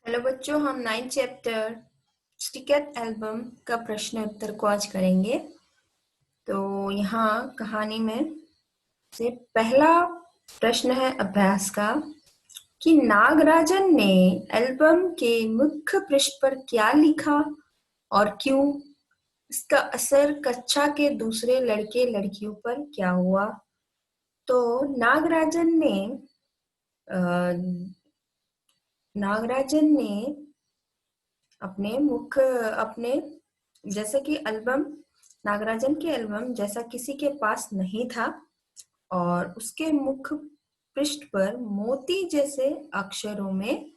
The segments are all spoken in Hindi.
हेलो बच्चों, हम 9th चैप्टर स्टिकर एल्बम का प्रश्न उत्तर को आज करेंगे। तो यहाँ कहानी में से पहला प्रश्न है अभ्यास का कि नागराजन ने एल्बम के मुख्य पृष्ठ पर क्या लिखा और क्यों। इसका असर कक्षा के दूसरे लड़के लड़कियों पर क्या हुआ। तो अ, नागराजन ने अपने जैसे कि एल्बम नागराजन के एल्बम जैसा किसी के पास नहीं था और उसके मुख्य पृष्ठ पर मोती जैसे अक्षरों में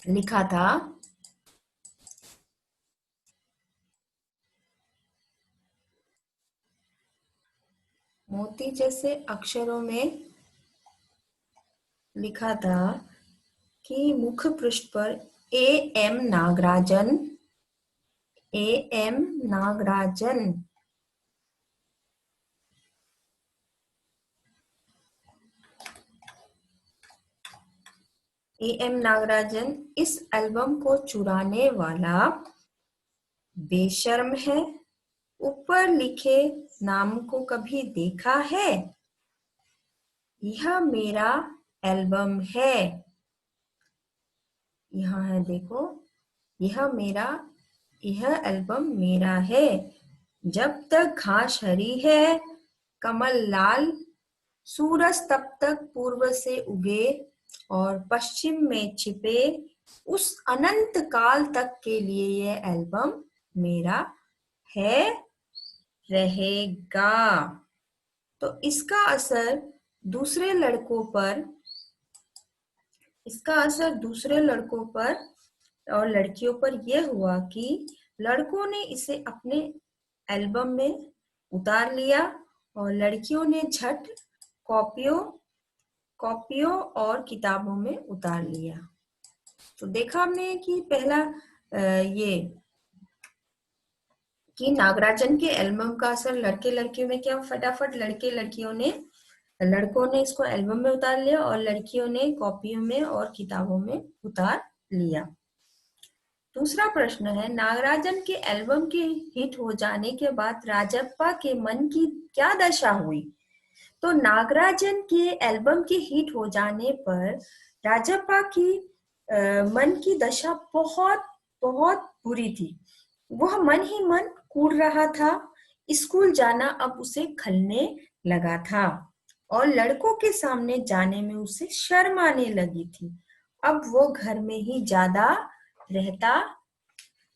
लिखा था। मोती जैसे अक्षरों में लिखा था कि मुख्य पृष्ठ पर A M Nagarajan A M Nagarajan A M Nagarajan इस एल्बम को चुराने वाला बेशर्म है। ऊपर लिखे नाम को कभी देखा है? यह मेरा एल्बम है। यहाँ है, देखो, यह एल्बम मेरा है। जब तक घास हरी है, कमल लाल, सूरज तब तक पूर्व से उगे और पश्चिम में छिपे, उस अनंत काल तक के लिए यह एल्बम मेरा है, रहेगा। तो दूसरे लड़कों पर और लड़कियों पर यह हुआ कि लड़कों ने इसे अपने एल्बम में उतार लिया और लड़कियों ने झट कॉपियों और किताबों में उतार लिया। तो देखा हमने कि पहला ये कि नागराजन के एल्बम का असर लड़के लड़कियों में क्या, फटाफट लड़कों ने इसको एल्बम में उतार लिया और लड़कियों ने कॉपियों में और किताबों में उतार लिया। दूसरा प्रश्न है, नागराजन के एल्बम के हिट हो जाने के बाद राजप्पा के मन की क्या दशा हुई? तो नागराजन के एल्बम के हिट हो जाने पर राजप्पा की मन की दशा बहुत बहुत बुरी थी। वह मन ही मन कूद रहा था। स्कूल जाना अब उसे खलने लगा था और लड़कों के सामने जाने में उसे शर्म आने लगी थी। अब वो घर में ही ज्यादा रहता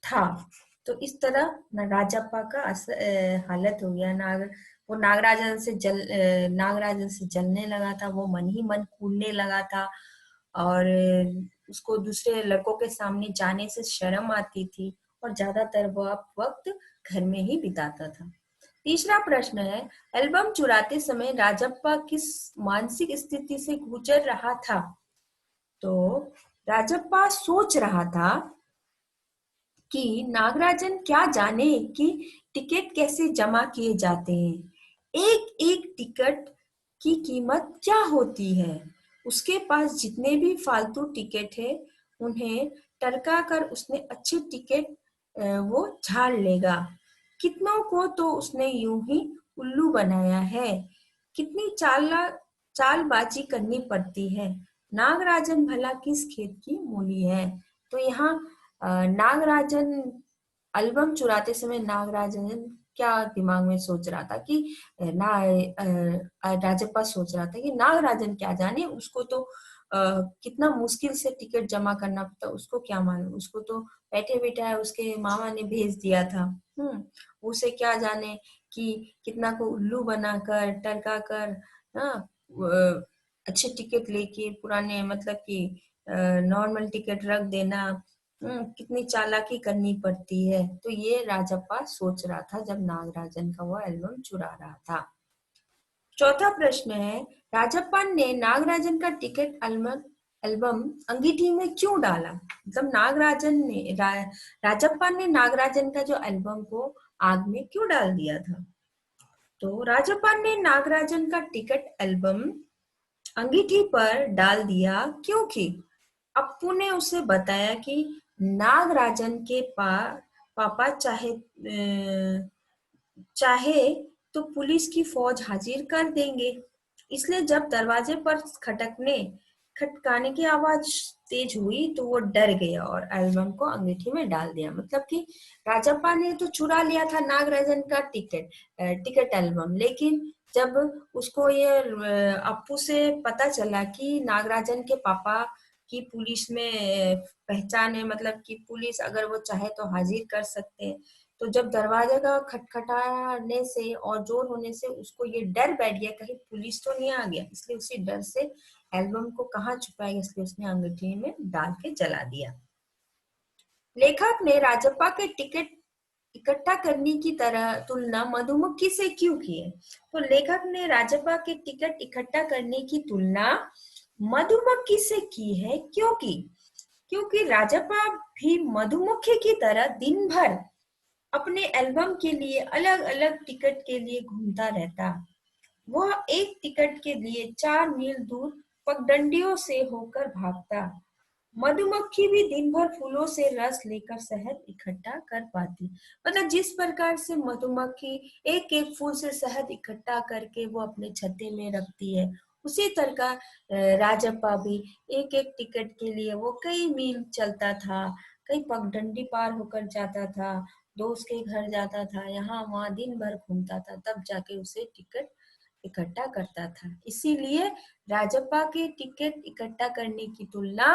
था। तो इस तरह राजप्पा का हालत हो गया। वो नागराजन से जलने लगा था। वो मन ही मन कूदने लगा था और उसको दूसरे लड़कों के सामने जाने से शर्म आती थी और ज्यादातर वो वक्त घर में ही बिताता था। तीसरा प्रश्न है, एल्बम चुराते समय राजप्पा किस मानसिक स्थिति से गुजर रहा था? तो राजप्पा सोच रहा था कि नागराजन क्या जाने कि टिकट कैसे जमा किए जाते हैं। एक एक टिकट की कीमत क्या होती है। उसके पास जितने भी फालतू टिकट है उन्हें टरका कर उसने अच्छे टिकट वो झाड़ लेगा। कितनों को तो उसने यूं ही उल्लू बनाया है। कितनी चालबाजी करनी पड़ती है। नागराजन भला किस खेत की मूली है। तो यहाँ नागराजन एल्बम चुराते समय नागराजन क्या दिमाग में सोच रहा था कि राजप्पा सोच रहा था कि नागराजन क्या जाने, उसको तो कितना मुश्किल से टिकट जमा करना पड़ता, उसको क्या मालूम, उसको तो बैठे बैठा है उसके मामा ने भेज दिया था। उसे क्या जाने कि कितना को उल्लू बनाकर टरका कर अच्छे टिकट लेके पुराने मतलब कि नॉर्मल टिकट रख देना, कितनी चालाकी करनी पड़ती है। तो ये राजप्पा सोच रहा था जब नागराजन का वो एल्बम चुरा रहा था। चौथा प्रश्न है, राजप्पा ने नागराजन का टिकट एल्बम अंगीठी में क्यों डाला? मतलब राजप्पा ने नागराजन का जो एल्बम को आग में क्यों डाल दिया था? तो राजप्पा ने नागराजन का टिकट एल्बम अंगीठी पर डाल दिया क्योंकि अप्पू ने उसे बताया कि नागराजन के पापा चाहे तो पुलिस की फौज हाजिर कर देंगे। इसलिए जब दरवाजे पर खटकाने की आवाज तेज हुई तो वो डर गया और एल्बम को अंगीठी में डाल दिया। मतलब कि राजप्पा ने तो चुरा लिया था नागराजन का टिकट एल्बम, लेकिन जब उसको ये अप्पू से पता चला कि नागराजन के पापा की पुलिस में पहचान है, मतलब कि पुलिस अगर वो चाहे तो हाजिर कर सकते हैं, तो जब दरवाजे का खटखटाने से और जोर होने से उसको ये डर बैठ गया कहीं पुलिस तो नहीं आ गया, इसलिए उसी डर से एल्बम को कहाँ छुपाएगा, इसलिए उसने अंगीठी में डाल के जला दिया। लेखक ने राजप्पा के टिकट इकट्ठा करने की तरह तुलना मधुमक्खी से क्यों की है? तो लेखक ने राजप्पा के टिकट इकट्ठा करने की तुलना मधुमक्खी से की है क्योंकि राजप्पा भी मधुमक्खी की तरह दिन भर अपने एल्बम के लिए अलग अलग टिकट के लिए घूमता रहता। वह एक टिकट के लिए 4 मील दूर पगडंडियों से होकर भागता। मधुमक्खी भी दिन भर फूलों से रस लेकर शहद इकट्ठा कर पाती। मतलब जिस प्रकार से मधुमक्खी एक एक फूल से शहद इकट्ठा करके वो अपने छत्ते में रखती है, उसी तरह का राजप्पा भी एक एक टिकट के लिए वो कई मील चलता था, कई पगडंडी पार होकर जाता था, दोस्त के घर जाता था, यहाँ वहां दिन भर घूमता था, तब जाके उसे टिकट इकट्ठा करता था। इसीलिए राजप्पा के टिकट इकट्ठा करने की तुलना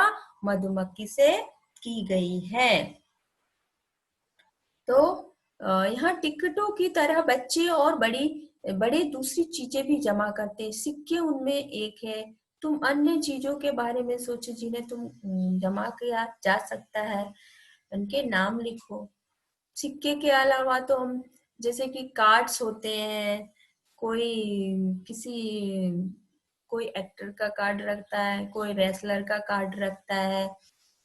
मधुमक्खी से की गई है। तो यहाँ टिकटों की तरह बच्चे और बड़े दूसरी चीजें भी जमा करते हैं। सिक्के उनमें एक है। तुम अन्य चीजों के बारे में सोचो जिन्हें तुम जमा किया जा सकता है, उनके नाम लिखो। सिक्के के अलावा तो हम जैसे कि कार्ड्स होते हैं, कोई किसी कोई एक्टर का कार्ड रखता है, कोई रेसलर का कार्ड रखता है,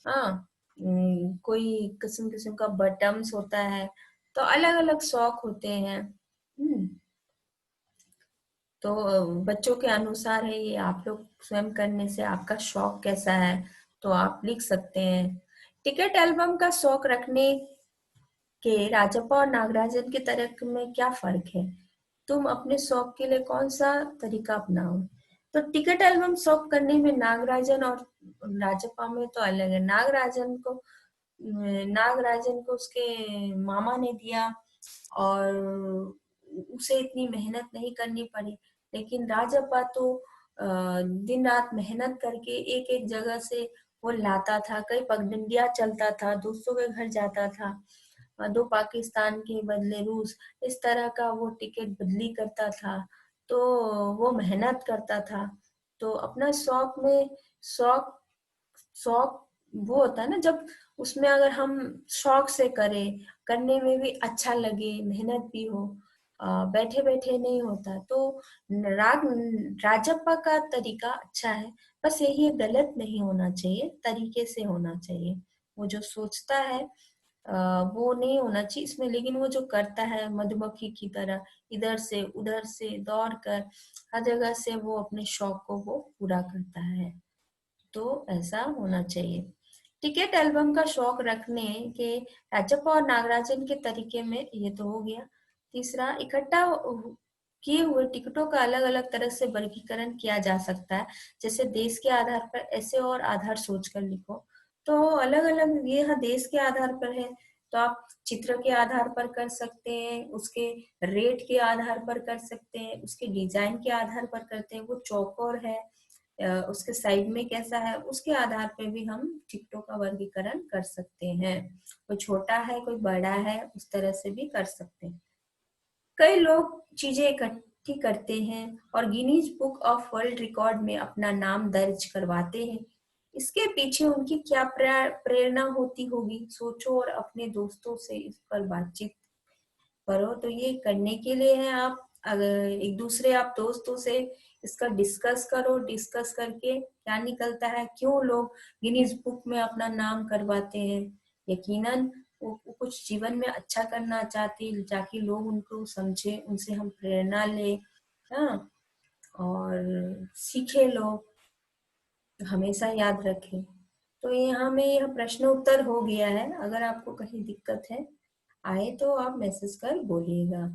हाँ, कोई किस्म किस्म का बटन्स होता है। तो अलग अलग शौक होते हैं। तो बच्चों के अनुसार है ये, आप लोग स्वयं करने से आपका शौक कैसा है तो आप लिख सकते हैं। टिकट एल्बम का शौक रखने के राजप्पा और नागराजन के तरक में क्या फर्क है? तुम अपने शौक के लिए कौन सा तरीका अपनाओ? तो टिकट एल्बम शौक करने में नागराजन और राजप्पा में तो अलग है। नागराजन को उसके मामा ने दिया और उसे इतनी मेहनत नहीं करनी पड़ी, लेकिन राजप्पा तो दिन रात मेहनत करके एक एक जगह से वो लाता था, कई पगडंडियां चलता था, दोस्तों के घर जाता था, दो पाकिस्तान के बदले रूस, इस तरह का वो टिकट बदली करता था। तो वो मेहनत करता था। तो अपना शौक शौक वो होता है ना, जब उसमें अगर हम शौक से करें, करने में भी अच्छा लगे, मेहनत भी हो, बैठे बैठे नहीं होता, तो राग राजप्पा का तरीका अच्छा है। बस यही है, गलत नहीं होना चाहिए, तरीके से होना चाहिए। वो जो सोचता है वो नहीं होना चाहिए इसमें, लेकिन वो जो करता है मधुमक्खी की तरह इधर से उधर से दौड़ कर हर जगह से वो अपने शौक को वो पूरा करता है। तो ऐसा होना चाहिए। टिकट एल्बम का शौक रखने के राजप्पा और नागराजन के तरीके में ये तो हो गया। तीसरा, इकट्ठा किए हुए टिकटों का अलग अलग तरह से वर्गीकरण किया जा सकता है। जैसे देश के आधार पर ऐसे और आधार सोचकर लिखो। तो अलग अलग ये देश के आधार पर है, तो आप चित्र के आधार पर कर सकते हैं, उसके रेट के आधार पर कर सकते हैं, उसके डिजाइन के आधार पर करते हैं, वो चौकोर है, उसके साइड में कैसा है, उसके आधार पे भी हम टिकटों का वर्गीकरण कर सकते हैं। कोई छोटा है कोई बड़ा है, उस तरह से भी कर सकते हैं। कई लोग चीजें इकट्ठी करते हैं और Guinness book of world record में अपना नाम दर्ज करवाते हैं। इसके पीछे उनकी क्या प्रेरणा होती होगी, सोचो और अपने दोस्तों से इस पर बातचीत करो। तो ये करने के लिए है, आप अगर एक दूसरे आप दोस्तों से इसका डिस्कस करो, डिस्कस करके क्या निकलता है, क्यों लोग गिनीज बुक में अपना नाम करवाते हैं। यकीनन वो कुछ जीवन में अच्छा करना चाहते हैं, ताकि लोग उनको समझे, उनसे हम प्रेरणा ले। हाँ, और सीखे लोग, हमेशा याद रखें। तो यहाँ में यह प्रश्न उत्तर हो गया है, अगर आपको कहीं दिक्कत है आए तो आप मैसेज कर बोलिएगा।